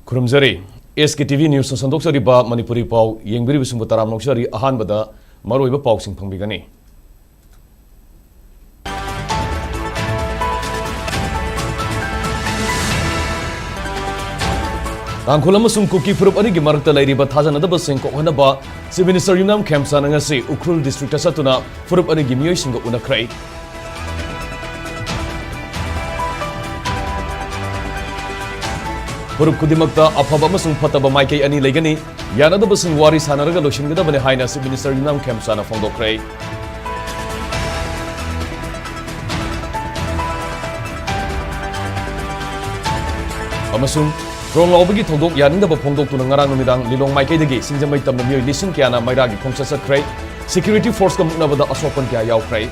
खुरमजरी SKTV news संदोक्सरिबा मणिपुरी पाव येंगबिरिबसुंबु तराम नोक्सरी अहानबदा मरोइबा पावसिंग फंगबिगनी तांखुल अमसुंग कुकी फुरुप अनिगी मरक्ता लैरिबा थाजनदबसिंग कोहनबा चीफ मिनिस्टर युमनाम खेमसाना ngasi उख्रुल डिस्ट्रिक्ट सतुना फुरुप अनिगी मियोइसिंग उनखरै फुरुप खुदिमक्ता अफब अमसुंग फतबा माइकई अनि लेगनी यानदबसिंग वारी सानरगा लोसिंगदबने हाइना चीफ मिनिस्टर युमनाम खेमसाना फोंदोखरै अमसुंग Tronglaobi thongdok yaninda phongdok tuna ngarang numidang lilong maikaidagi singjamai tamna mioi lising kyana mairagi khongsa sakrai security force kam nabada asopan kya yaukrai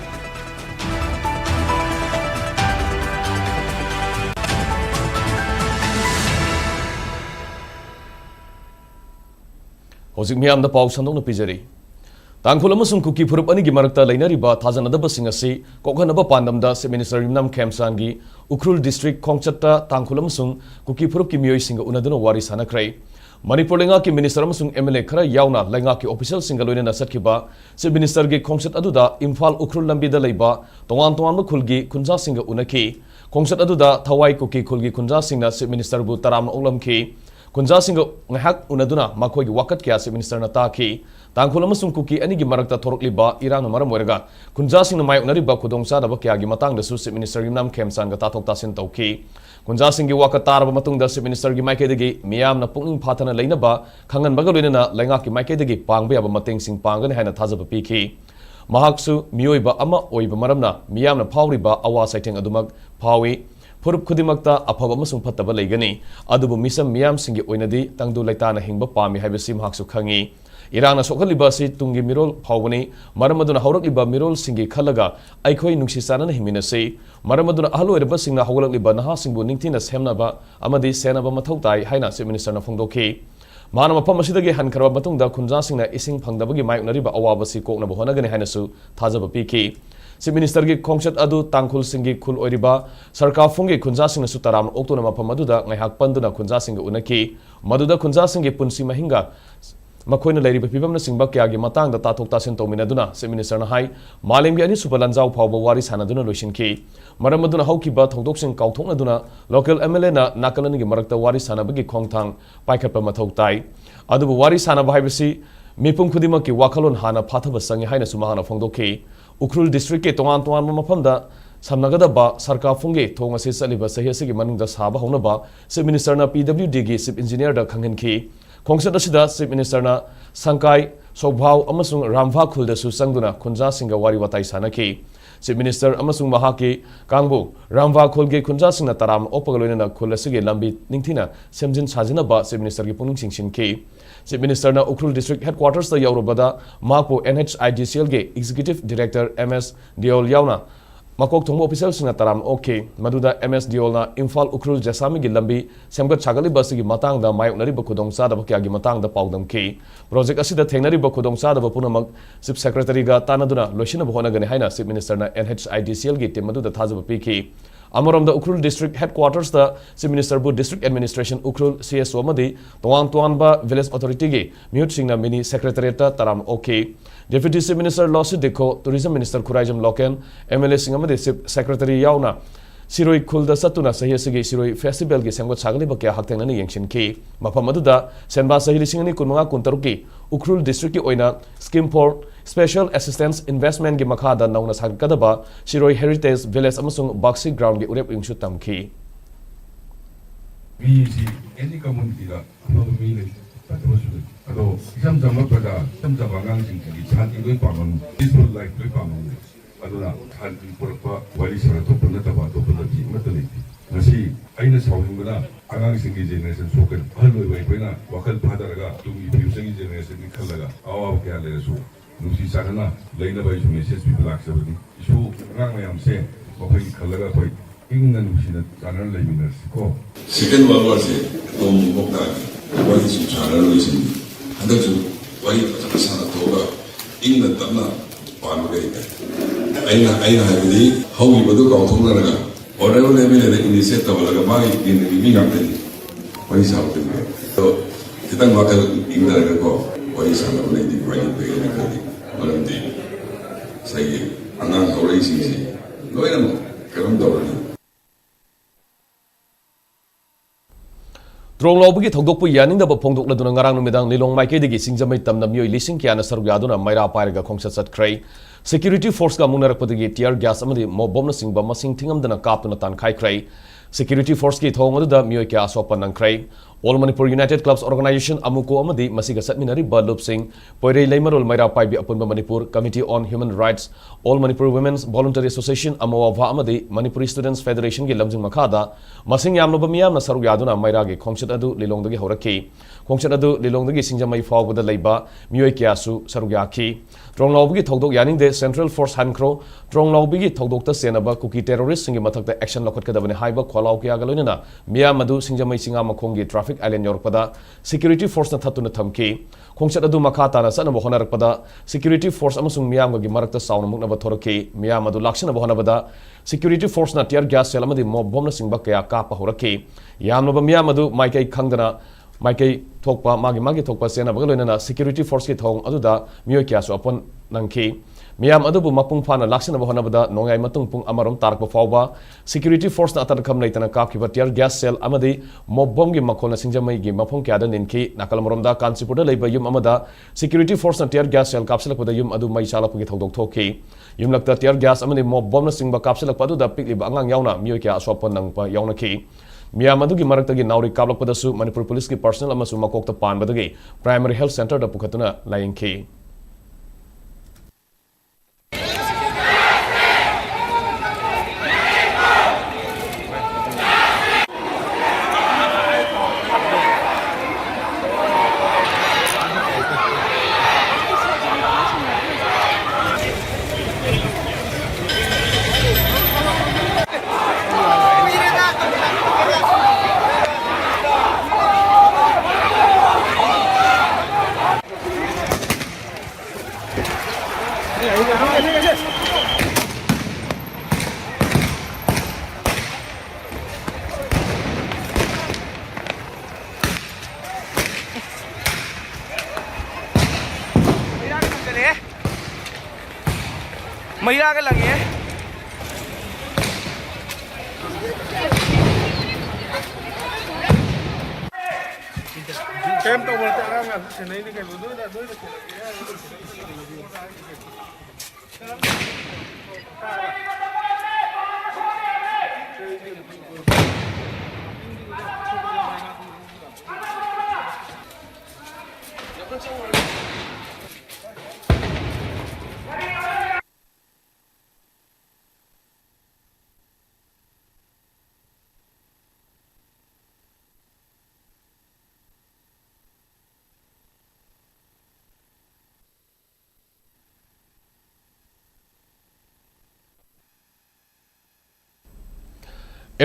hojik miyam da paw sandok na pijari Tangkhul amasung kuki furup anigi marakta lainariba thajanadabasing asi kokhanaba pandamda Chief Minister Yumnam Khemsangi Ukhrul District Khongchatta Tangkhul amasung kuki furup ki miyoisinga unaduna wari sanakrai Manipur lenga ki Minister amasung MLA khara yauna lenga ki official singa loina nasatkiba Chief Minister gi khongchat aduda Imphal Ukhrul lambida leiba tongan tongan khulgi kunja singa unaki khongchat aduda thawai kuki khulgi kunja singna Chief Minister bu taram onglamki kunja singa ngahak unaduna makhoi gi wakat kya Chief Minister na taki Tangkhul amasung kuki anigi marakta thorokliba irang maram oiraga kunja singna mai unariba khudongsa daba kya gi matang dasu Chief Minister Yumnam Khemsanga tathok tasin tauki kunja singgi wakat taraba matungda Chief Minister gi maikedagi miyamna pungning phathana leinaba khangan baga loinana lenga ki maikedagi pangbe aba mateng sing pangani haina thajaba piki mahaksu miyoiba ama oiba maramna miyamna phawriba awa saiteng adumak phawi furup khudimakta afaba amasung phattaba leigani adubu misam miyam singi oinadi tangdu laitana hingba pami haibasi mahaksu khangi Irana sokhaliba si tungi mirol phawani maramaduna hawrakliba mirol singi khalaga aikhoi nungsi sanana himina se maramaduna ahlo erba singna hawrakliba naha singbu ningthina semnaba amadi senaba mathau tai haina Chief Minister na phongdokhi mana mapam asidagi hankarba matungda khunja singna ising phangdabagi mayunariba awaba si kokna bohonagani haina su thajaba piki Chief Minister gi khongchat adu tangkhul singi khul oiriba sarkar phunggi khunja singna su taram oktona mapam aduda ngaihak panduna khunja singa unaki maduda khunja singi punsi mahinga Makoina lairiba pibamna singba kyagi matangda tathok tasin tawminaduna Chief Minister na hai malemgi ani supalanjau phawba wari sanaduna loisinki maramaduna haukiba thongdoksing kauthoknaduna local MLA na nakalanigi marakta wari sanabagi khongthang paikhatpa mathau tai adubu wari sanaba haibasi mipum khudimaki wakhalon hana phathaba sangi haina sumahana phongdokhi Ukhrul district ke tongan tongan mafamda samnagadaba sarkar phungge thong ase chaliba sahiyasigi manungda saba haunaba Chief Minister na PWD gi chief engineer da khanghenki Khongchat asida Chief Minister na Sangkai Sobhau amasung Ramva khulda su sangduna khunja singa wari watai sanaki Chief Minister amasung mahaki kangbu Ramva khulge khunja singna taram opagaloina khulasige lambi ningthina semjin sajina ba Chief Minister gi puning singsinki Chief Minister na Ukhrul District Headquarters ta yaurobada mapo NHIDCL ge Executive Director MS Diol yauna Makok thongmo official singa taram okay maduda MS Diol na Imphal Ukhrul Jasami gi lambi semgat chagali basi gi matang da mayuknari ba khudong sa da kya gi matang da pawdam ki project asida thengnari ba khudong sa da punamak Chief Secretary ga tanaduna loishina bhona gani haina Chief Minister na NHIDCL gi team maduda thajaba piki Amaram the Ukhrul District Headquarters the Chief Minister bu District Administration Ukhrul CSO madi Tuan Tuan ba Village Authority gi mute singna mini Secretariat taram okay Deputy Chief Minister Losi Dekho Tourism Minister Khuraijam Loken MLA singamadi Chief Secretary yauna Siroi khulda satuna sahiyasigi Siroi Festival gi semgot sagli ba kya haktengani yengshinki mafam aduda senba sahili singani kunmanga kuntaruki Ukhrul District ki oina Scheme for Special Assistance Investment gi makhada nauna sagkadaba Siroi Heritage Village amasung Baxi Ground gi urep ingsu tamki Misi any community da no mini patrosu ado jam pada jam bangang singki chan ingoi pamon peaceful life koi pamon aduna han porpa wali sara to puna taba to puna ji matali ngasi aina sawhingna agang singi generation soken haloi bai baina wakal phadaraga tumi future generation ni khalaga awa kya le su nusi sarana leina bai su message bi black sabani isu rang mayam se wakai khalaga koi ingna nusi na sanan le minas ko second world war se tom mokta wali su chara loisin hadachu wali sana toga ingna tamna palu gai aina habidi hawi badu ka thongna laga order level le initiate tabalaga mai in mi ngam wari sa ko din so kitang wakal ingdara ko wari sa na di wari pe ni kali malam di sai angang hore sing si loira mo karam dawani Tronglaobi thogdokpu yaningdaba phongdokladuna ngarang numidang lilong maikaidagi singjamai tamna mioi lising kyana saruk yaduna maira pairaga khongsat satkhrai security force ga mungnarakpadagi tear gas amadi mobomna singba masing thingamdana kaptuna tankhaikhrai security force ki thong aduda mioi kya asopan nangkhrai All Manipur United Clubs Organization Amuko Amadi Masiga Satminari Balup Singh Poirei Leimarol Maira Paibi Apunba Manipur Committee on Human Rights All Manipur Women's Voluntary Association Amawava Amadi Manipuri Students Federation Gi Lamjing Makada Masing Yamloba Miyam na Saruk Yaduna Maira Gi Khongshat Adu Lilongdagi Horaki Khongshat Adu Lilongdagi Singjamai Fawbada Leiba Mioi Kyasu Saruk Yaki Tronglaobi Thogdok Yaning de Central Force Hankro Tronglaobi Thogdok ta Senaba Kuki terrorist singi mathakta action lokhat kadabani haiba kholau kya galonina Miyam Madu Singjamai Singa Makhongi traffic Island Yorpada security force na thatuna thamki khongsat adu makha na sana bohona rakpada security force amasung miyam gi marakta sauna mukna ba thoraki miyam adu lakshana bohona bada security force na tear gas sel amadi mob bomb na singba kaya ka pa horaki yamno ba miyam adu maikai khangdana maikai thokpa magi thokpa sena bagaloina na security force ki thong adu da miyo kya so apon nangki Miyam adubu mapung phana laksana bohana bada nongai matung pung amarom tarak fawba security force na atar kham naitana kapkiba tear gas cell amadi mob bomb gi makhona singjamai gi mapung kya da ninki nakalamrom da kansipur da leiba yum amada security force na tear gas cell kapsalak pada yum adu mai sala pugi thodok thoki yum lakta tear gas amadi mob bomb na singba kapsalak padu da pikli ba angang yauna miyo kya aswapon nang pa yauna ki Miyam adu gi marakta gi nauri kablak pada su Manipur police ki personnel amasu makokta pan badagi primary health center da pukatuna lainki महिला के लगे cam तो बोलते आराम से नहीं निकल दो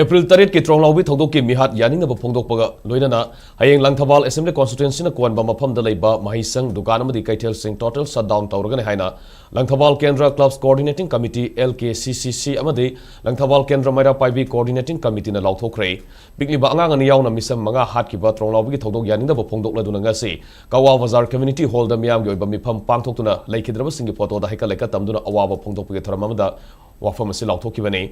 April 8 ki Tronglaobi thogdok ki mihat yaning na phongdok paga loinana hayeng Langthawal Assembly constituency na kuan ba mafam da leiba mahisang dukan amadi kaitel sing total shutdown tawragani haina Langthawal Kendra Clubs Coordinating Committee LKCCC amadi Langthawal Kendra Maira Paibi Coordinating Committee na lauthokre bigli ba angang ani yauna misam manga hat ki ba Tronglaobi ki thogdok yaning na phongdok laduna ngasi Kawa Bazar Community Hall da miyam gi oiba mifam pangthoktuna laikhidraba singi photo da haika laika tamduna awawa phongdok gi thoramamada wafam asi lauthokibani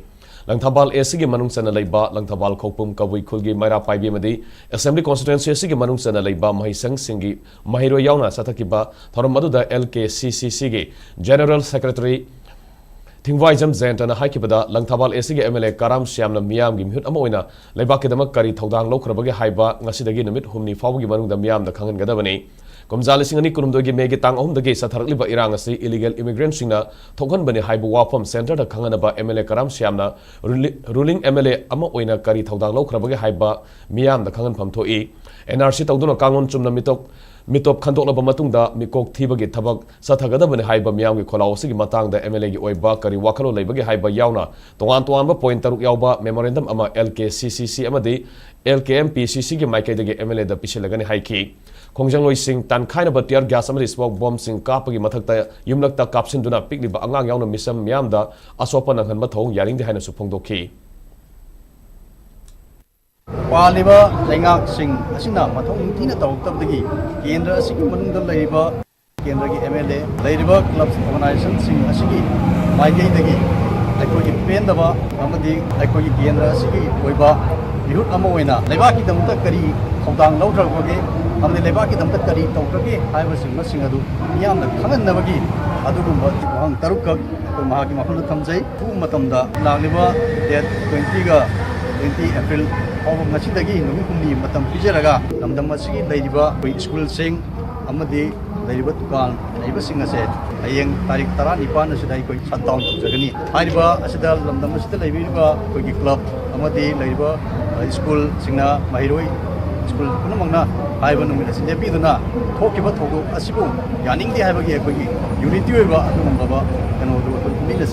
Langthawal Esigi Manung Sana Leiba, Langthawal Kopum Kawui Kulgi Maira Paibi Madi, Assembly Constituency Esigi Manung Sana Leiba, Mahisang Singi, Mahiro Yauna Satakiba, Thoramadu LKCCC Gi, General Secretary Thingwaijam Zentana Haikibada, Langthawal Esigi MLA Karam Shyamna Miyam Gimhut Amoina, Leiba Kidamak Kari Todang Lokrabagi Haiba, Nasidagi Namit Humni Fawgi Manung the Miyam the Kangan Gadabani. Komzali singani kurumdogi megi tang ahum dagi satharakliba irang asi illegal immigrant singna thokan bani haibu wafam center da khanganaba MLA Karam Shyamna ruling MLA ama oina kari thodang lokrabagi haiba miyam da khangan pham thoi NRC tawduna kangon chumna mitop khandoknaba matungda mikok thibagi thabak sathagadabani haiba miyam gi kholaw sigi matang da MLA gi oiba kari wakhalo leibagi haiba yauna tongan ba point taruk yawba memorandum ama LKCCC amadi LKMPCC gi maikai dagi MLA da pisilagani haiki Kongjang Loi Singh tan kaina ba tear gas amadi smoke bomb sing kapagi mathakta yumlakta kapsin duna pikli ba angang yauna misam miyamda asopa nanghan mathong yaring de haina su phongdokhi पालिबा लेंगाक्सिंग असिना मथौं निंथिना तौरꯛꯇबदगी केंद्र असिगी मनुंगदा लैरिबा केंद्र की MLA लैरिबा club organisation सिंग असिगी माइगैदगी अखोगी पेंदबा अमदी अखोगी केंद्र असिगी ओइबा बिहुत अमा ओइना लेबाकी दमता करी थौदांग लौद्रबगे अमदी लेबाकी दमता करी तौद्रगे हाइबसिंग मसिंग अदु यामना खंगनबगी अदुगुंबा वहां तरुक अखोई महाकी मफमदा थमजै पु मतमदा लालिबा डेट 20 गा 20 April फाउब ngasi numi humni matam pijaraga lamdam asigi leiriba koi school sing amadi leiriba dukan leiba sing ase ayeng tarik 19 asida koi shutdown jagani hariba asida lamdam asida leiriba koi ki club amadi leiriba school singna mahiroi school punamangna haiba numi aside biduna thokiba thogo asibu yaningdi haiba gi koi unity oiba adumaba kano du humni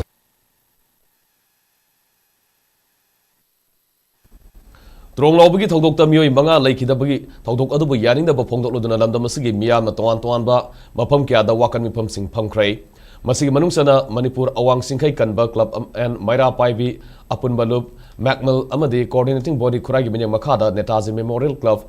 Tronglaobi ki thodok ta mioi manga laikidabagi thodok adubu yaninda ba phongdokloduna lamdam asigi miyamna toan ba mafam kya da wakan mifam sing phamkrai masigi manungsana Manipur awang singkhai kanba club and Maira Paibi apun balup Macmil amadi coordinating body khurai gi menyang makhada Netaji Memorial Club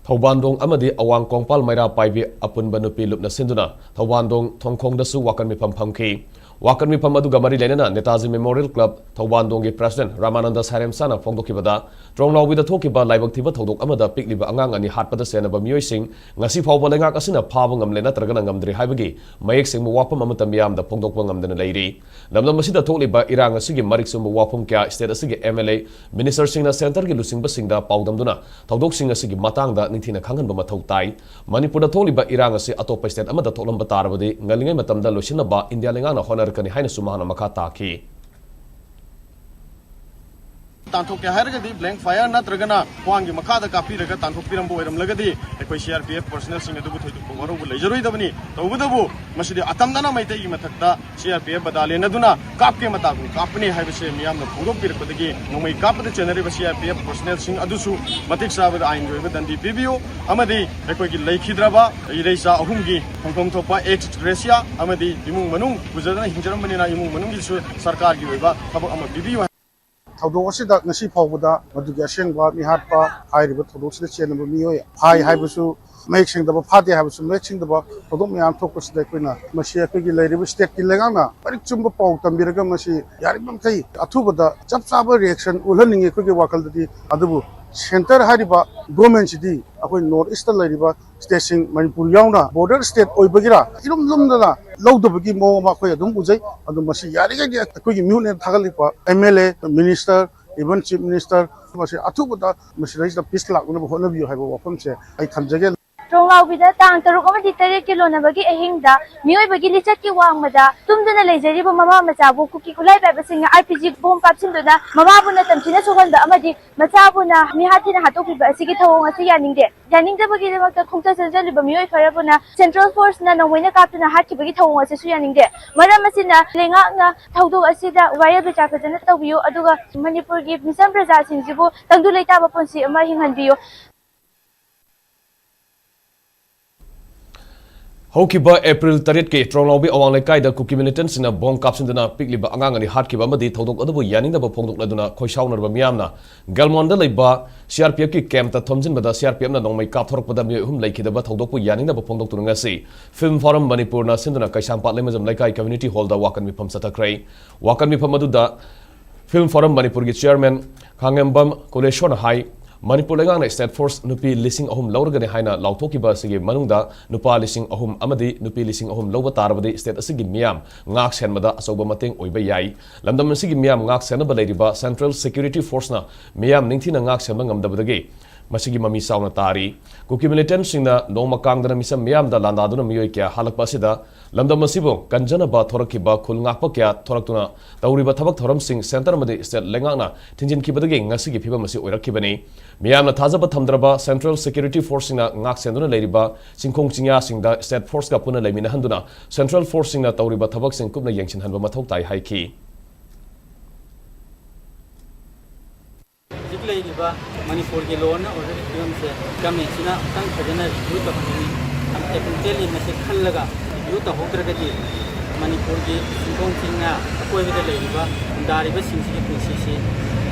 Thawbandong amadi awang kongpal Maira Paibi apun banupi lupna sinduna Thawbandong thongkhong dasu wakan mifam phamki wakan mifam adu gamari lenana Netaji Memorial Club Thawbandong gi president Ramananda Sarem sana phongdokibada Tronglaobi da thokiba laibak thiba thodok amada pikliba angang ani hatpada senaba mioi sing ngasi phawba lengak asina phaba ngamle na tragana ngamdri haibagi mayek sing wapam amata miyam da phongdokpa ngamdana leiri lamdam masida thokliba irang asigi marik sum wapam kya state asigi MLA minister sing na center gi lusingba sing da pawdamduna thodok sing asigi matang da ningthina khanghanba mathau tai Manipur da thokliba irang asi atopa state amada thoklamba tarabadi ngalingai matamda losinaba India lengana honar kani haina sumahana makha taki तांथोक के हायरगदी blank fire नत्रगना वांगी मखादा कापीरगा तांथोक पिरंबो ओइरमलगदी एकोइ CRPF personal सिंग अदुबु थोइदुक वरोबु लेजरोइदबनी तौबदबु मसिदि अतमदना मैतैगी मथक्ता CRPF battalion अदुना कापके मतागु कापने हाइबसे मियामना फोंदोक पिरकदगी नोमै कापदा चेनरिबा CRPF personal सिंग अदुसु मतिक साबदा आइन रोइबा दंदी पिबियो अमदी एकोइगी लैखिद्रबा इरेसा अहुमगी फंगफम थोपा x gratia अमदी इमुंग मनुंग गुजरना हिंजरमबनिना इमुंग मनुंगिसु सरकारगी ओइबा थबक अमा पिबियो थौदोक असिदा ngasi फावबदा मदुगी असेंगबा मिहाटपा हाइरिबा थौदोक सिदा चेनबा मियोय phi हाइबसु Mac सिंगदबा फादे हाइबसु Mac सिंगदबा थौदोक मयाम थोकसदा Koyna मसी अखोगी लैरिबा state की लेगाना परिक चुम्बा पाउ तंबिरगा मसी यारिबम थै अथुबदा चप चाबा रिएक्शन उलहनिंगे कोगी वाकलददी अदबु सेंटर हारिबा गवर्नमेंट सिटी अखोई नॉर्थ ईस्ट लैरिबा स्टेट सिंग मणिपुर यावना बॉर्डर स्टेट ओइबगिरा इरुम लुमदना लौदबगी मो मा खोय अदुम उजै अदुम मसी यारिगे अखोगी म्यूने थागलिपा MLA minister even chief minister मसी अथुबदा मसी रैस पीस लाकनो होनबियो हाइबा वफमसे आई थमजगे Tronglaobi tang taruk amadi tare kilonabagi ahingda miyoibagi lichaki wangmada tumduna leijariba mama machabu kuki kulai baibasinga RPG bomb kapsinduna mamabuna tamchina sohonda amadi machabuna mihatina hatokiba asigi thawong asi yaningdabagi demakta khongta chanjaliba miyoi farabuna central force na nongmoina kaptuna hatkibagi thawong asi su yaningde maram asina lengakna thawdok asida wire bicha phajana tawbiyo aduga Manipur gi misam praja singjibu tangdu leitaba ponsi ama hinghanbiyo Hokiba April 3 ke Tronglaobi awang lekai da kuki militant sina bong kapsindana pikliba angang ani hatkiba amadi thodok adabu yaninda ba phongdok laduna khoisaunar miyamna galmonda leiba CRPF ki camp ta thomjin bada CRPF na nongmai kap thorok pada mi hum leikida ba thodok pu yaninda ba phongdok turunga si film forum Manipur na sinduna kaisangpat lemajam lekai community hall da wakan mi pham satakrai wakan mi pham adu da film forum Manipur ki chairman khangembam koleshon hai Manipur lengang na state force nupi lising ahum lauragane haina lauthokiba asigi manungda nupa lising ahum amadi nupi lising ahum lauba tarabadi state asigi miyam ngak senmada asoba mateng oiba yai lamdam asigi miyam ngak senaba leiriba central security force na miyam ningthina ngak senba ngamdabadagi masigi mami sauna tari kuki militant singna nongma kangdana misam miyam da landaduna miyoi kya halakpa sida lamdam masibo kanjana ba thorakiba khul ngakpa kya thoraktuna tauriba thabak thoram sing center made state lengangna thinjin kibadagi ngasigi phiba masi oirakibani miyamna thajaba thamdraba central security force singna ngak senduna leiriba singkhong chingya singda state force ka puna leimina handuna central force singna tauriba thabak sing kupna yengshin hanba mathau tai haiki Manipur के loan और film से government सिना तंग खजना review तो हमनी हम technically में से खल लगा रिव्यू तो होकर के मणिपुर की सिंगों सिंगा कोई भी लेगा दारी बस सिंह की कुछ से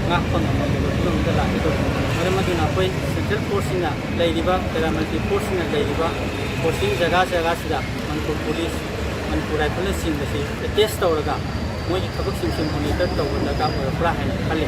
ngakpa ngamdaba filmda lakito maramadu koi central force na lairiba paramilitary force na lairiba forcing jaga sida Manipur police Manipur rifle sing basi test tawraga moi thabak sing monitor tawda ka pra hain khale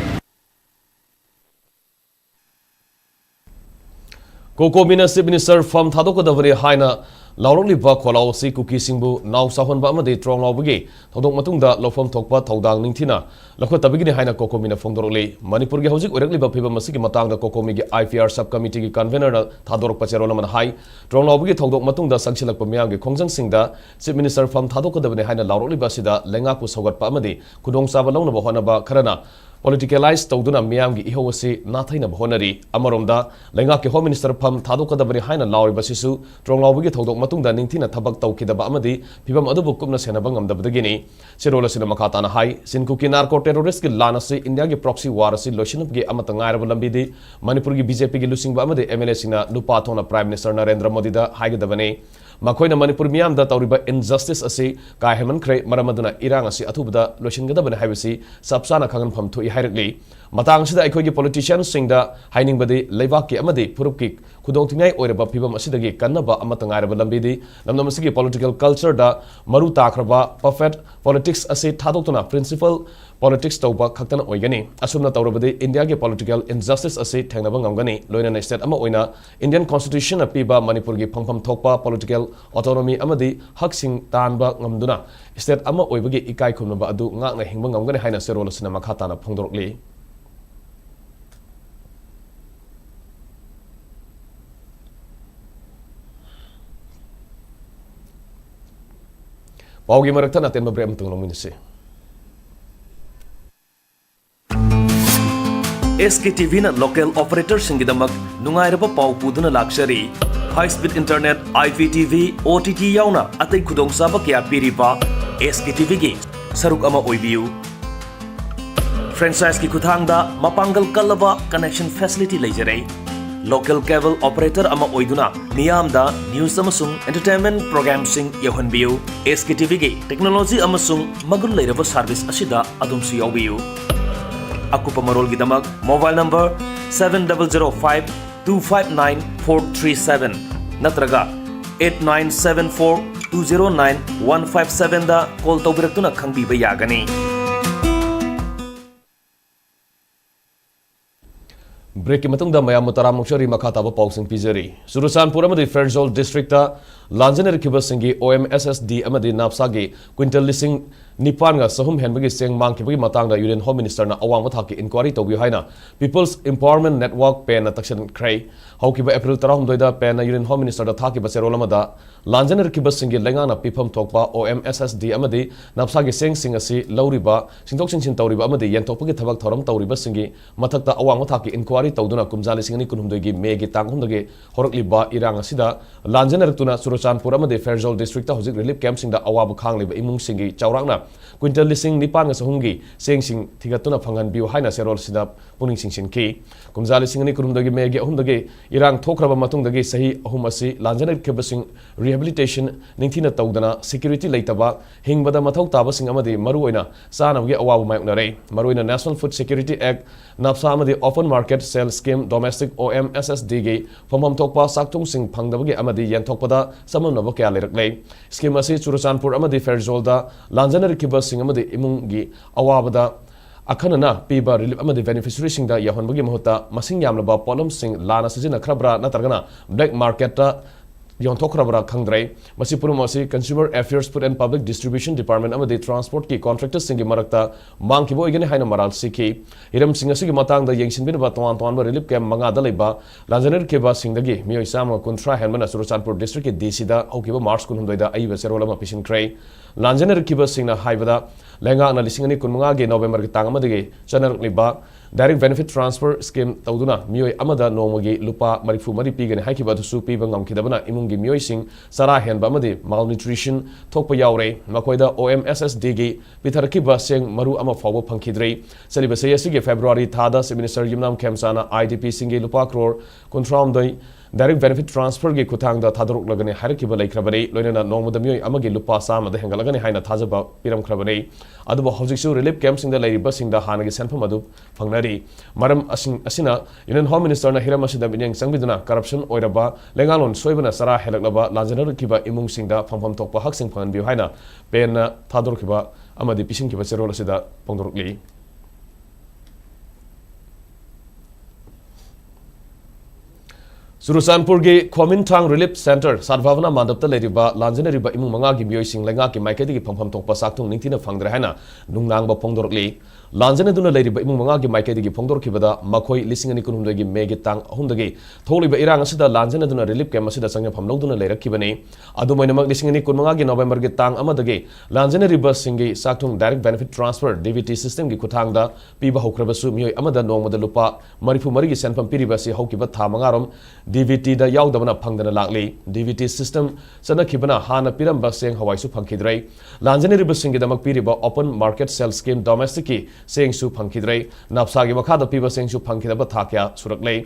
Kokomina Chief Minister from Thadokadavare Haina Lauroliba Kolau Si Kuki Singbu Now Sahon Bamade Tronglaobi Todok Matunda Lofam Tokpa Todang Nintina Lakotabigini Haina Kokomina Fondoroli Manipur ge Hosik Urekli Bapiba Masiki Matanga Kokomi IPR subcommittee convener Thadorok Pacherola Hai Tronglaobi Todok Matunda Sanchilak Pamiang Kongjang Singda Chief Minister from Thadokadavare Haina Lauroliba Sida Lenga Kusogat Pamadi Kudong Sabalona Bahonaba Karana Politicalize Toduna Miamgi Ihosi Nathina Honari Amaromda Lenga Home Minister Pam Thadokadabari Haina Lauri Basisu Tronglaobi Todok Matunda Nintina Tabak Taukidaba Amadi Pibam Adubukumna Senabangam Dabdagini Serola Cinemakatana Hai Sinkuki Narco Terrorist Lanasi India Proxy Warasi Loshinupgi Amatangara Lambidi Manipurgi BJP Lusing Bamadi MLA Sina Nupatona Prime Minister Narendra Modi da Haigadabane Makoina Manipur Miam da Tauriba injustice asi Kai Heman Kre Maramaduna Irang asi Atubda Loshingadabane Havisi Sapsana Kangan Pam to Ihairikli Matang Sida Ikogi politicians sing da Haining Badi Levaki Amadi Purukik Kudong Tingai Oreba Pibam Asidagi Kanaba Amatangara Lambidi Namnamasiki political culture da Maru Takraba Perfect politics asi Tadotuna principal politics tauba khaktan oigani asumna taurabadi India ge political injustice asi thengnaba ngamgani loina state ama oina Indian constitution apiba Manipur gi phangpham thokpa political autonomy amadi haksing tanba ngamduna state ama oibagi ikai khumnaba adu ngakna hingba ngamgani haina serola sina makhatana phongdorokli Paugi maraktan aten mabrem tunglominisi SKTV na local operator singidamak nungairaba pau puduna luxury high speed internet IPTV OTT yauna atai khudong saba kya piripa SKTV gi saruk ama oibiu franchise ki kuthangda mapangal kalaba connection facility leijare local cable operator ama oiduna miyamda news amasung entertainment program sing yahonbiu SKTV gi technology amasung magun leiraba service asida adumsu yawiu Akupa Marol Gidamak mobile number 7005259437 Natraga 8974209157 da call tawbiratuna khangbiba yagani Break ki matungda mayam mutaram mukshari makhataba pausing pizari Surusanpur amadi Fairjol district ta Lanjaner Kibasingi OMSSD amadi Napsagi Quintal Lising Nipan ga sahum henbagi seng mangkibagi matangda Union Home Minister na awang mathaki inquiry tawbi haina People's Empowerment Network pen na takshan krai haukiba April 12 da pen na Union Home Minister da thaki ba serolamada Lanjaner Kibasingi lenga na pipam thokpa OMSSD amadi Napsagi seng singasi lauriba singtok singsin tawriba amadi yentokpagi thabak thoram tawriba singi mathakta awang mathaki inquiry tawduna kumjali singani kunhumdagi megi tanghumdagi horokliba irang asida Lanjaner tuna Suruchanpur amadi Fairjol district ta hojik relief camp singda awabu khangliba imung singi chawrakna Quintal Lising Nipan Sahungi, saying Sing Tigatuna Pangan Biu Haina Serol Sidap, Puning Sing Shin Ki, Kumzali Singani Kurumdagi Megi Hundagi, Irang Tokraba Matungdagi Sahi Humasi, Lanjanet Kibasing Rehabilitation, Nintina Taudana, Security Laitaba, Hingbada Matau Tabasing Amadi, Maruina, Sanamgi Awabu Magnare, Maruina National Food Security Act, Napsamadi Open Market Sale Scheme, Domestic OMSSDG, Pamam Tokpa Saktung Sing Pangdabagi Amadi Yantokpada, Saman Navakia Lirklay, Scheme Asi Surusanpur Amadi Fairjolda, Lanjanet Kibas Amadi Imungi Awabada Akanana Piba Relief Amadi Beneficiary Singda Yahonbagi Mahota Masing Yamlaba Polum Sing Lana Sijina Krabra Natargana Black Market Yontokrabra Kangdre Masipurumasi Consumer Affairs Food and Public Distribution Department Amadi Transport Ki Contractors Singi Marakta Mangkibo Igani Haina Maral Siki Hiram Singasi Matang the Yangshin Binba Tuan Relief Camp Mangada Leba Lanjaner Kiba Singdagi Mio Isama Kuntra Helmana Surusanpur District Disida Okiba Mars Kunhunda Aiva Serolama Pishin Cray Lanjaner Kiba Singna Haivada Lenga na Lisingani Kunmanga November Tangamadagi Channel Liba Direct Benefit Transfer Scheme Tauduna Mio Amada Nomagi Lupa Marifu Maripi and Hakiba to Supi Bangam Kidabana Imungi Mio Sing Sarah Hen Bamadi Malnutrition Tokpa Yaure Makoida OMSSDG Peter Kiba Sing Maru Ama Fawo Pankidre Celibasayasigi February Tada Minister Yumnam Kemsana IDP Singi Lupa Crore Contram Dai Direct Benefit Transfer Gi Kutanga Tadruk Lagani Harikiba Lake Krabari Loina Nomada Mio Amagi Lupa Sama the Hengalagani Haina Tazaba Piram Krabari अदुबो हौजिकसु relief camp सिंगदा लेरिबसिंगदा हानगी सेनफम अदु फंगनरी मरम असिना यूनियन होम मिनिस्टर ना हिरम असिदा बिनियंग संबिदना करप्शन ओइरबा लेंगालोन सोइबना सरा हेलकलबा लांजनरकिबा इमुंग सिंगदा फंफम थोकपा हकसिंग फंगनबिउ हाइना पेन थादोरकिबा अमदि पिसिंकिबा चेरोल असिदा पंगदोरकली सुरुचानपुर की खोमिनथांग रिलीफ सेंटर सादभावना मानदपता लेरिबा लांजनरिबा इमुंग मंगा की मियोइसिंग लेंगा की माइकेदी फंफम थोकपा साक्थुंग निंथिना फंगद्रे हाइना नुंगनांगबा फोंगदोरकली लांजनदुना लेरिबा इमुंग मंगा की माइकेदी फोंगदोरखिबदा मखोई लिसिंग अनि कुनहुमदगी मेगी तांग अहुमदगी थोलिबा इरांग असिदा लांजनदुना रिलीफ कैम्प असिदा संगफम लौदुना लेरखिबने अदुमैनमक लिसिंग अनि कुनमंगा की नवंबर की तांग अमदगी लांजनरिबा सिंगी साक्थुंग direct benefit transfer DBT system की खुथांगदा पीबा हौख्रबसु मियोय अमदा नोंगमदा लुपा मरिफु मरिगी सेनफम पिरिबासि हौकिबा था मंगारोम डीवीटी दा याउदबना फंगदना लागली डीवीटी सिस्टम सनखिबना हाना पिरंबा सेंग हवाइसु फंखिद्रै लांजनरिबा सिंगिदमक पिरिबा open market sale scheme domestic की सेंगसु फंखिद्रै नापसागी मखादा पिबा सेंगसु फंखिदबा थाक्या सुरकलै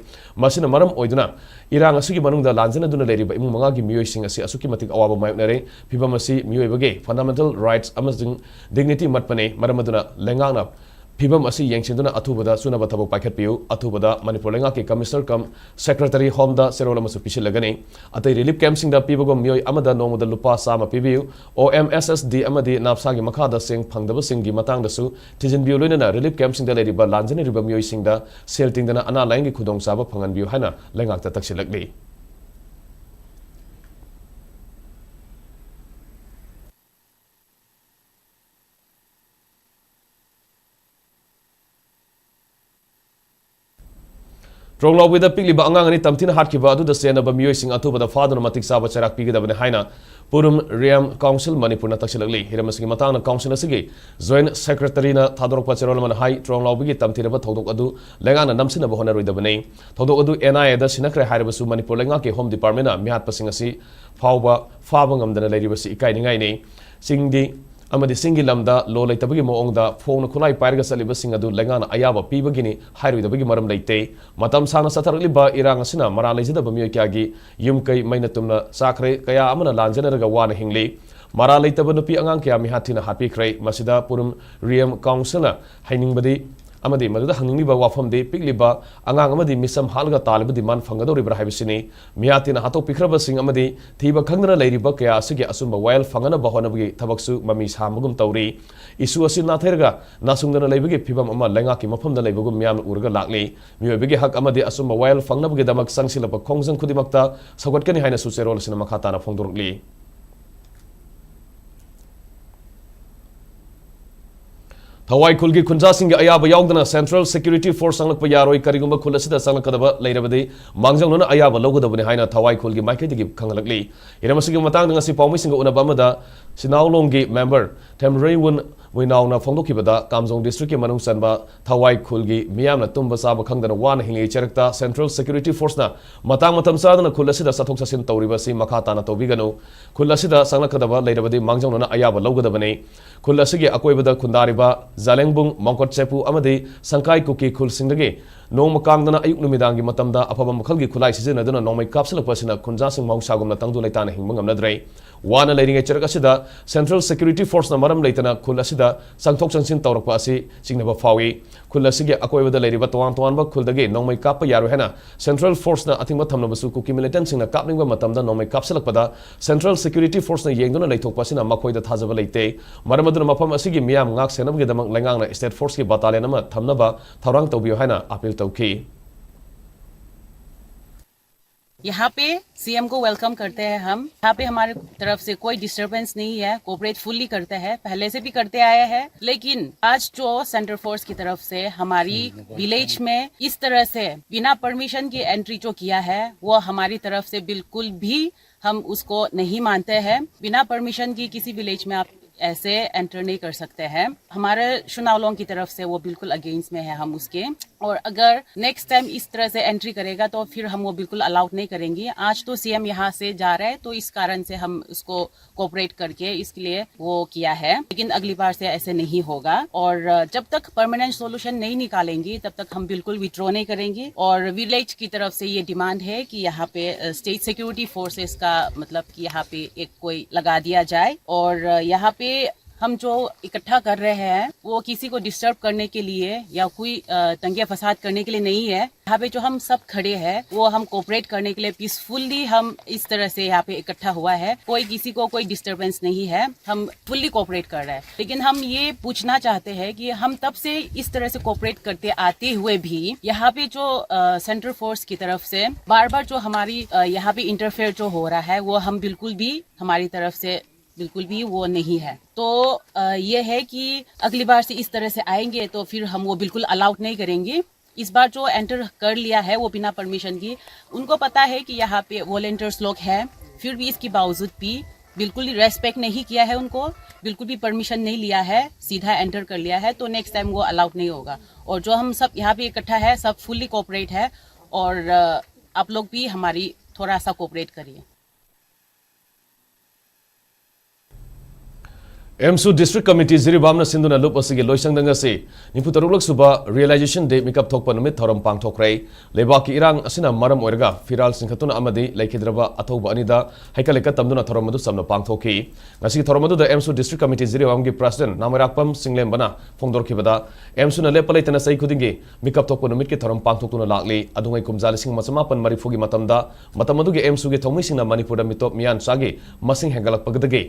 मसिना मरम ओइदुना इरांग असुगी मनुंगदा लांजनदुना लेरिबा इमुंग मंगागी मियोइसिंग असि असुकी मतिक अवाबा मायनरे फिबम असि मियोइबगे फंडामेंटल राइट्स अमजिंग डिग्निटी मतपने मरमदुना लेंगांगना फिबम असि येंगसिंदुना अथुबदा सुनबा थबक पाइखतपियु अथुबदा मणिपुर लेंगा के कमिश्नर कम सेक्रेटरी होम दा सेरोल अमसु पिसिलगने अतै रिलीफ कैम्प सिंगदा पिबगो मियोय अमदा नोमदा लुपा सामा पिबियु ओएमएसएसडी अमदी नापसागी मखादा Seng फंगदबा सिंगी मतंगदसु थिजिनबियु लोइनना relief camp सिंगदा लेरिबा लांजने Riba मियोय सिंगदा cell तिंगदना अना लाइंगी खुदोंग साबा फंगनबियु हाना लेंगाकता तक्सिलगली Tronglaobi da pigliba angang ani tamthina hatkiba adu da senaba miyoising atuba da faduna matik saba charak pigidabane haina purum riam council manipur na taksilagli hiramasigi matang na council asigi joint secretary na thadorokpa cherol man hai Tronglaobi gi tamthina ba thodok adu lenga na namsina ba hona roidabane thodok adu NIA da sinakre haibasu manipur lenga ke home department na mihat pasing asi fawba fabangam dana leiribasi ikai ningai nei singdi amadi singi lamda lo leitabagi moongda phone khulai pairga saliba singadu lengana ayaba pibagini hairuidabagi maram leite matam sana satharliba irang asina mara leijida bamiyo kyagi yumkai mainatumna sakre kaya amana lanjanaraga wana hingli mara leitaba nupi angang kya mi hathina happy krai masida purum riam council na hainingbadi amadi maduda hangingiba wafam de pigliba angang amadi misam halga talib diman fangadori brahibisini miatina hato pikraba sing amadi thiba khangna leiriba kaya asigi asumba wail fangana bahonabagi thabaksu mami samugum tawri isu asin na therga nasungdana leibagi phibam ama lenga ki mafamda leibagum miam urga lakli miobigi hak amadi asumba wail fangnabagi damak sangsilapa khongjang khudimakta sagotkani haina sucherol sina makhatana phongdorli Hawaii Kulgi Kunja Singh Ayaba Yaugdana Central Security Force Sanglakpa Yaroi Karigumba Kulasida Sanglakadaba Lairabadi Mangjangna Ayaba Logadabani Haina Hawaii Kulgi Maiketi Kangalakli Iramasigi Matang Ngasi Pawmi Singa Unabamada Sinaulongi member Temray Wun Winauna Fongokibada Kamjong District Manung Sanba Hawaii Kulgi Miyamna Tumba Saba Kangdana Wan Hingi Cherekta Central Security Force na Matang Matam Sadana Kulasida Satok Sasin Tauribasi Makatana Tobigano Kulasida Sanglakadaba Lairabadi Mangjangna Ayaba Logadabani Kulasigi Akoibada Kundariba Zalengbung Mongkot Chepu Amadi Sankai Kuki Kul Singdagi Nong Makangdana Ayuk Numidangi Matamda Apaba Makalgi Kulai Sizina Nong Kapsula Persona Kunjasing Mongsagum Tandu Laitana Hingmangam Nadre Wana Lading a Cherakasida Central Security Force Namaram Laitana Kulasida Sangtok Sansin Taurapasi Singnaba Fawi Kulasigi Akoiva the Lady Batuan Tuanba Kuldagi Nong Kapa Yaruhena Central Force na Ating Matamnabasu Kuki militants in a Kapling Matamda Nong Kapsalapada Central Security Force na Yanguna Laito Pasina Makoi the Tazava Late Maramaduna Mapam Asigi Miam Ngak Senam Langana State Force ki battalion nama Tamnaba Tarang Tobio Haina Apil Tauki यहाँ पे CM को welcome करते हैं हम यहाँ पे हमारे तरफ से कोई डिस्टरबेंस नहीं है कोऑपरेट फुल्ली करते हैं पहले से भी करते आए हैं लेकिन आज जो सेंटर फोर्स की तरफ से हमारी विलेज में इस तरह से बिना परमिशन की एंट्री जो किया है वो हमारी तरफ से बिल्कुल भी हम उसको नहीं मानते हैं बिना परमिशन की किसी विलेज में आप ऐसे एंटर नहीं कर सकते हैं हमारे शुनावलों की तरफ से वो बिल्कुल अगेंस्ट में है हम उसके और अगर नेक्स्ट टाइम इस तरह से एंट्री करेगा तो फिर हम वो बिल्कुल अलाउड नहीं करेंगे आज तो सीएम यहाँ से जा रहे हैं तो इस कारण से हम उसको कोऑपरेट करके इसके लिए वो किया है लेकिन अगली बार से ऐसे नहीं होगा और जब तक परमानेंट सोल्यूशन नहीं निकालेंगे तब तक हम बिल्कुल विड्रॉ नहीं करेंगे और विलेज की तरफ से ये डिमांड है कि यहाँ पे स्टेट सिक्योरिटी फोर्सेस का मतलब कि यहाँ पे एक कोई लगा दिया जाए और यहाँ पे हम जो इकट्ठा कर रहे हैं वो किसी को डिस्टर्ब करने के लिए या कोई दंगे फसाद करने के लिए नहीं है। यहाँ पे जो हम सब खड़े हैं वो हम कोऑपरेट करने के लिए पीसफुली हम इस तरह से यहाँ पे इकट्ठा हुआ है। कोई किसी को कोई डिस्टर्बेंस नहीं है, हम फुल्ली कोऑपरेट कर रहे हैं। लेकिन हम ये पूछना चाहते हैं कि हम तब से इस तरह से कोऑपरेट करते आते हुए भी यहाँ पे जो सेंट्रल फोर्स की तरफ से बार बार जो हमारी यहाँ पे इंटरफेयर जो हो रहा है वो हम बिल्कुल भी हमारी तरफ से बिल्कुल भी वो नहीं है। तो ये है कि अगली बार से इस तरह से आएंगे तो फिर हम वो बिल्कुल अलाउड नहीं करेंगे। इस बार जो एंटर कर लिया है वो बिना परमिशन की, उनको पता है कि यहाँ पे वॉलंटियर्स लोग हैं, फिर भी इसके बावजूद भी बिल्कुल ही रेस्पेक्ट नहीं किया है, उनको बिल्कुल भी परमिशन नहीं लिया है, सीधा एंटर कर लिया है। तो नेक्स्ट टाइम वो अलाउड नहीं होगा। और जो हम सब यहाँ पे इकट्ठा है सब फुल्ली कोऑपरेट है और आप लोग भी हमारी थोड़ा सा कोऑपरेट करिए। एमसू डिस्ट्रिक्ट कमिटी जिरीबामना सिंधुना लुप असिगे लोइसंगदंग से निफु तरुलक सुबा रियलाइजेशन डे मेकअप थोकपा नुमित थौरम पांगथोखरै लेबाकी इरांग असिना मरम ओइरगा फिराल सिंखतुना अमदि लैखिद्रबा अथौबा अनिदा हैकलेका तमदुना थौरम मदु समना पांगथोखि ngasi थौरम मदुदा एमसू डिस्ट्रिक्ट कमिटी जिरीबामगी प्रेसिडेंट नामराकपम सिंगलेमबना फोंदोरखिबदा एमसूना लेपलैतना सै खुदिंगे मेकअप थोकपा नुमित के थौरम पांगथोक्तुना लागले अदुंगै कुमजा लिसिंग मचमापन मरिफुगी मतमदा मतमदुगे एमसूगे थौमिसिंगना मणिपुरदा मितोप मियान चागे मसिंग हेंगलकपगदगे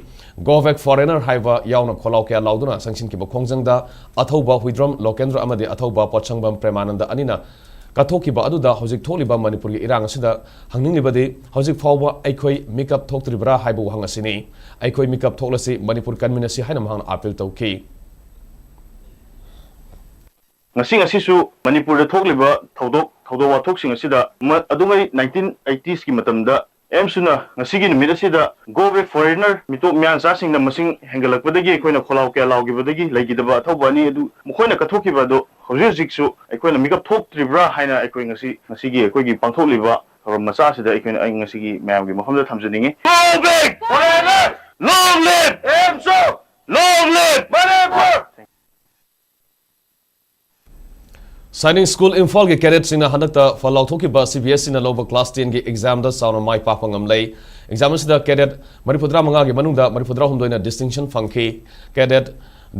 गोवेक फॉरेनर हाइवा यावना खोलाव क्या लाउदुना संगसिन की बखोंगजंगदा अथौबा हुइद्रम लोकेंद्र अमदि अथौबा पोचंगबम प्रेमानंद अनिना कथोकिबा अदुदा हौजिक थोलिबा मणिपुर इरांग असिदा हंगनिंगलिबदि हौजिक फावबा अइखोइ मेकअप थोक्त्रिब्रा हाइबु हंगसिनि अइखोइ मेकअप थोक्लसि मणिपुर कन्मिनसि हाइना महंग अपील तौखि ngasi मणिपुर थोक्लिबा थौदो वाथोक्सिंग असिदा अदुंगै 1980s की मतमदा एमसुना ngasi numit asida go back foreigner mito myan sa sing na masing hengalakpadagi akoina kholaw kya lawgibadagi laigidaba thobani adu mukhoina kathokiba do hojik su akoina mikap thoktribra haina akoi ngasi gi akoi gi pangtholiba thoram macha sida akoina ngasi gi mayam gi mafamda thamjaningi go back foreigner long live emsu long live Manipur Signing School Imphal के cadet Singh हनकता फलाउथोकिबा CBSE ना lobe class 10 के exam दा साउना माइ पापंगम लै exam सिदा cadet मणिपुद्रा मंगा के मनुंगदा मणिपुद्रा हुमदोइना distinction फंखि cadet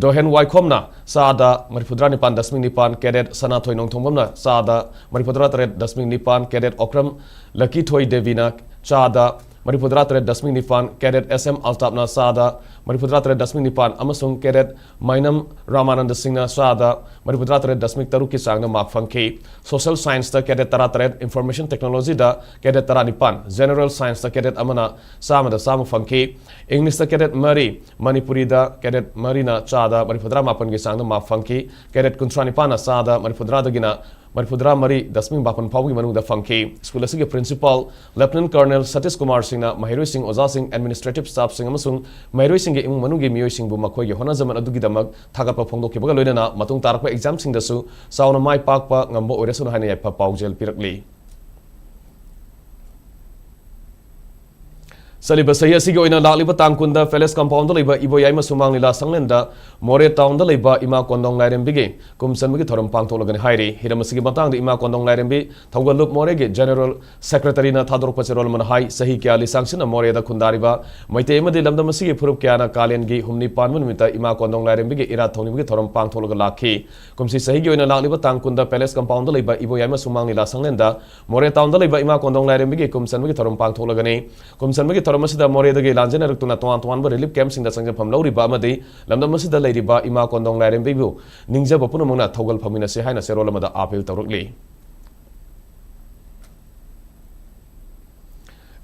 दोहेन वाइखोमना सादा मणिपुद्रा निपान दशमिक निपान कैडेट सनाथोइ नोंथोंगमना सादा मणिपुद्रा तरेट दशमिक निपान कैडेट ओक्रम लकी थोइ देवीना चादा मणिपुद्रा तरेट दशमिक निपान कैडेट SM अल्तापना सादा मणिपुद्रा तरेट दशमिक निपान अमसुंग कैडेट माइनम रामानंद सिंह सादा मणिपुद्रा तरेट दशमिक तरुक की सांगना मार्क फंखि सोशल साइंस दा कैडेट तरा तरेट इंफॉर्मेशन टेक्नोलॉजी दा कैडेट तरा निपान जनरल साइंस दा कैडेट अमना सामदा साम फंखि इंग्लिश दा कैडेट मरी मणिपुरी दा कैडेट मरीना चादा मणिपुद्रा मापन की सांगना मार्क फंखि कैडेट कुंत्रा निपान सादा मणिपुद्रा दगिना मणिपुद्रा मरी दशमिक बापन फाउगी मनुंग दा फंखि स्कूल असिगे principal lieutenant colonel Satish Kumar Singh महिरोई सिंह ओजा सिंह एडमिनिस्ट्रेटिव स्टाफ सिंह अमसुंग महिरोई सिंह के इमुंग मनुंग मियोई सिंह बु मखोई के होनाजमन अदुगिदमक थागप फोंदोकिबगा लोइना मतुंग तारक एग्जाम सिंह दसु साउना माइ पाकपा ngamba oiresuna haina yaipa paujel pirakli Saliba sahi asigi oina lakliba tangkunda Palace compound da leiba ibo yaima sumang lila sanglenda More town da leiba ima kondong lairembi kumsanmugi thoram pangtholagani hairi hiramasigi matang da ima kondong lairembi thaugalup more ge general secretary na thador pachirol man hai sahi kya lisangsina more da khundariba maite emadi lamdamasigi phurup kya na kalen gi humni panmun mita ima kondong lairembi ge ira thongni thoram pangtholaga lakhi kumsi sahi ge oina lakliba tangkunda Palace compound da leiba ibo yaima sumang lila sanglenda More town da leiba ima kondong lairembi kumsanmugi thoram pangtholagani kumsanmugi Masida More the Lanjan Rutuna Tuan relief camps in the Sanga Pamlori Bamadi, Lambda Masida Lady Ba Ima Kondong Larim Bibu, Ninja Bapunamuna Toggle Pamina Sehina Serolamada Apil Torukli.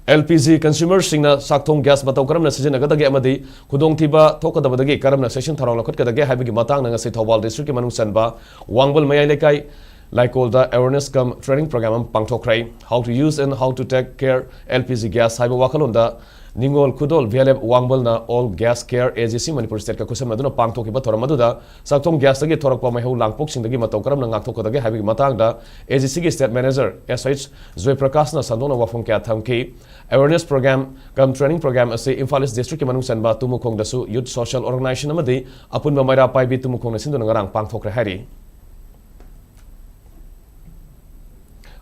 LPG consumer singna saktong gas batau karam na sejena gada ge amadi khudong thiba thoka da badagi karam na session tharong lakhat kada ge haibigi matang na ngasai Thobal district ke manung sanba Wangbal mayai lekai like all the awareness come training program pangthokrai how to use and how to take care LPG gas haiba wakalonda Ningol Kudol Vialeb Wangbal na all gas care agency Manipur state ka kusam maduna pangthoki ba thoram maduda saktong gas dagi thorak pa mahu langpok sing dagi matau karam na ngakthok dagi habi matang da agency ki state manager SH Zoe Prakash na sandona wafong kya thamki awareness program kam training program ase Imphal district ki manung sanba tumukong dasu youth social organization amadi apun ba maira pai bi tumukong na sinduna ngarang pangthokre hari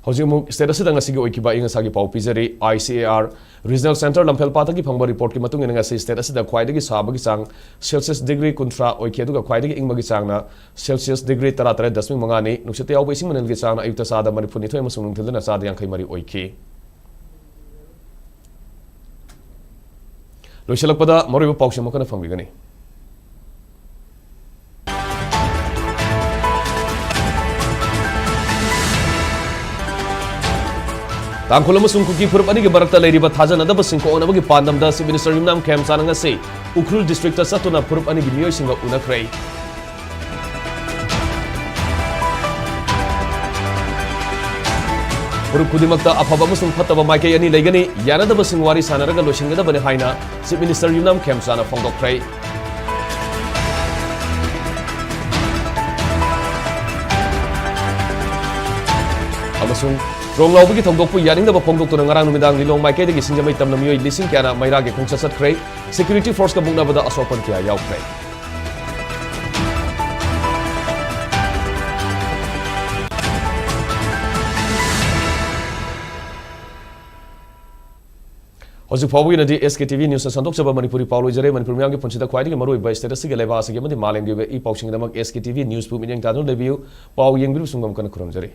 Hojimuk status dang asigi oikiba inga sagi pau pizari ICAR Regional Center Lampel Pataki phangba report ki matung inga si status da khwaidagi sabagi sang Celsius degree kuntra oiki aduga khwaidagi ingmagi sangna Celsius degree 33.5 ni nuksete yaw baising manel gi sangna ayukta sada Manipur ni thoi masung nungthilna sada yang khai mari oiki loisalakpada moriba pausi makana phangbigani Tangkhul amasung kuki phurup ani gi barakta leiriba thajanadaba singko onabagi pandamda Chief Minister Imnam Khemsana ngase Ukhrul district ta satuna phurup ani gi miyoi singa unakhrei phurup kudimakta afaba amasung phattaba maikei ani leigani yanadaba singwari sanaraga loisingadabani haina Chief Minister Imnam Khemsana phongdokhrei amasung Tronglaobi ki thongdokpu yaningdaba phongdoktuna ngarang numidang lilong maikei dagi singjamai tamna miyoi lising kyana maira ge khongsa satkhrai security force ka bungnabada asopan kya yaukhrei Hojik phawi na di SKTV news sandok chaba Manipuri Paulo jare Manipur myang ge punchida khwaidi ge maroi bai status ge leba asige madi malem ge e pauching damak SKTV news pu minyang tadun review pau yengbiru sungam kan khuram jare